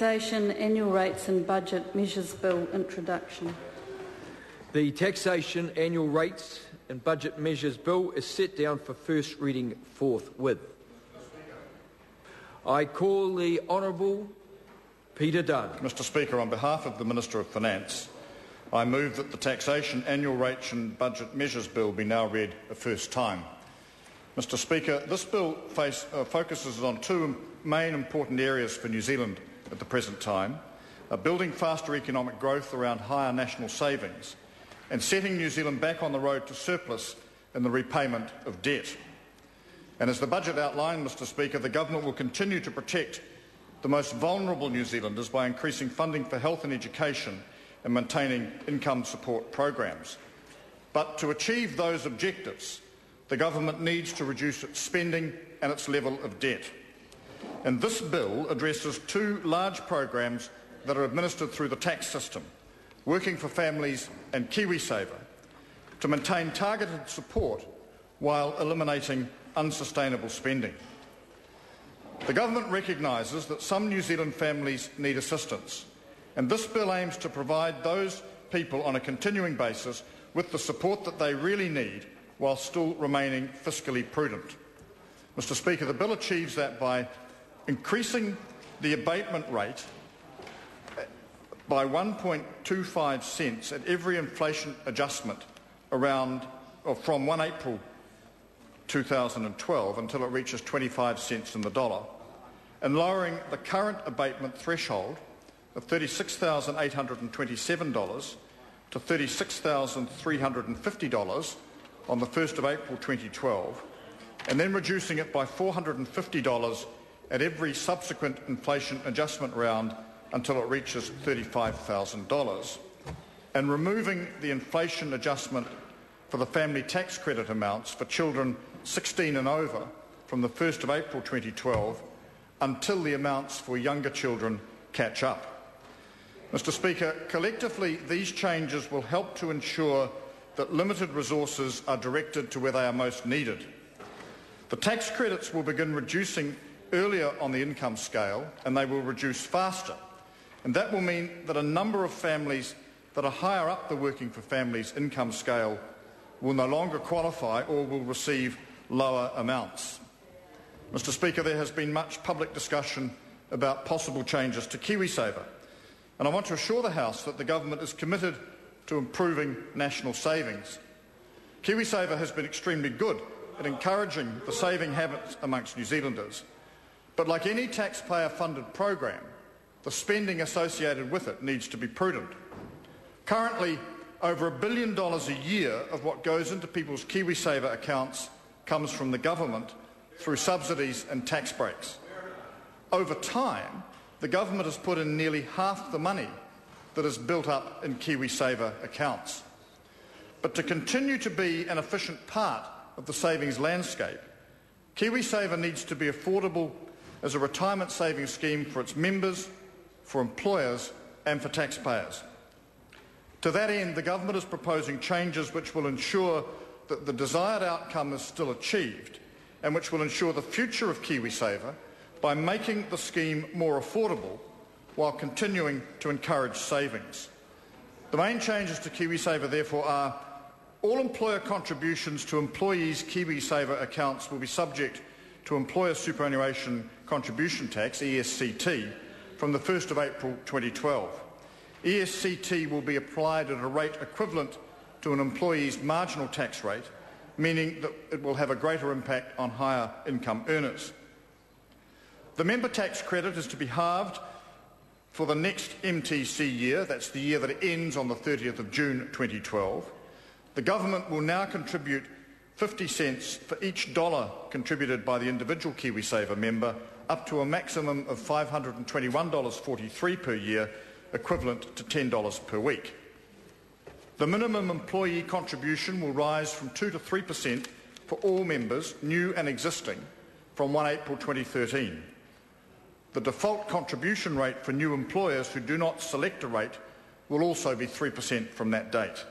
Taxation, Annual Rates and Budget Measures Bill introduction. The Taxation, Annual Rates and Budget Measures Bill is set down for first reading forthwith. I call the Honourable Peter Dunn. Mr Speaker, on behalf of the Minister of Finance, I move that the Taxation, Annual Rates and Budget Measures Bill be now read a first time. Mr Speaker, this bill focuses on two main important areas for New Zealand at the present time: building faster economic growth around higher national savings and setting New Zealand back on the road to surplus in the repayment of debt. And as the budget outlined, Mr Speaker, the government will continue to protect the most vulnerable New Zealanders by increasing funding for health and education and maintaining income support programs. But to achieve those objectives, the government needs to reduce its spending and its level of debt. And this bill addresses two large programs that are administered through the tax system, Working for Families and KiwiSaver, to maintain targeted support while eliminating unsustainable spending. The government recognises that some New Zealand families need assistance, and this bill aims to provide those people on a continuing basis with the support that they really need while still remaining fiscally prudent. Mr Speaker, the bill achieves that by increasing the abatement rate by 1.25 cents at every inflation adjustment from 1 April 2012 until it reaches 25 cents in the dollar, and lowering the current abatement threshold of $36,827 to $36,350 on the 1st of April 2012, and then reducing it by $450 at every subsequent inflation adjustment round until it reaches $35,000, and removing the inflation adjustment for the family tax credit amounts for children 16 and over from the 1st of April 2012 until the amounts for younger children catch up. Mr Speaker, collectively these changes will help to ensure that limited resources are directed to where they are most needed. The tax credits will begin reducing earlier on the income scale, and they will reduce faster. And that will mean that a number of families that are higher up the Working for Families income scale will no longer qualify or will receive lower amounts. Mr Speaker, there has been much public discussion about possible changes to KiwiSaver, and I want to assure the House that the government is committed to improving national savings. KiwiSaver has been extremely good at encouraging the saving habits amongst New Zealanders, but like any taxpayer-funded program, the spending associated with it needs to be prudent. Currently, over $1 billion a year of what goes into people's KiwiSaver accounts comes from the government through subsidies and tax breaks. Over time, the government has put in nearly half the money that is built up in KiwiSaver accounts. But to continue to be an efficient part of the savings landscape, KiwiSaver needs to be affordable as a retirement savings scheme for its members, for employers and for taxpayers. To that end, the government is proposing changes which will ensure that the desired outcome is still achieved and which will ensure the future of KiwiSaver by making the scheme more affordable while continuing to encourage savings. The main changes to KiwiSaver, therefore, are all employer contributions to employees' KiwiSaver accounts will be subject to employer superannuation contribution tax, ESCT, from the 1st of April 2012. ESCT will be applied at a rate equivalent to an employee's marginal tax rate, meaning that it will have a greater impact on higher income earners. The member tax credit is to be halved for the next MTC year, that's the year that it ends on the 30th of June 2012. The government will now contribute 50 cents for each dollar contributed by the individual KiwiSaver member, up to a maximum of $521.43 per year, equivalent to $10 per week. The minimum employee contribution will rise from 2 to 3% for all members, new and existing, from 1 April 2013. The default contribution rate for new employers who do not select a rate will also be 3% from that date.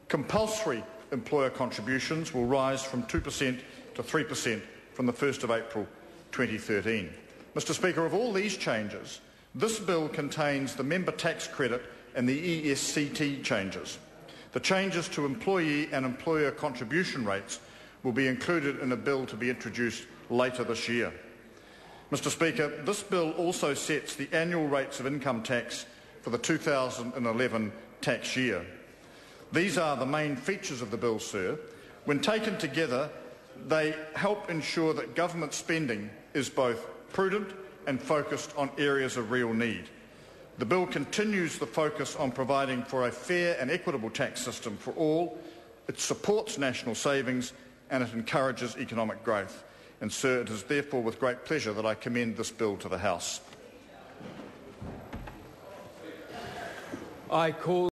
Compulsory employer contributions will rise from 2% to 3% from the 1st of April 2013. Mr Speaker, of all these changes, This bill contains the member tax credit and the ESCT changes. The changes to employee and employer contribution rates will be included in a bill to be introduced later this year. Mr Speaker, this bill also sets the annual rates of income tax for the 2011 tax year. These are the main features of the bill, sir. When taken together, they help ensure that government spending is both prudent and focused on areas of real need. The bill continues the focus on providing for a fair and equitable tax system for all. It supports national savings and it encourages economic growth. And, sir, it is therefore with great pleasure that I commend this bill to the House. I call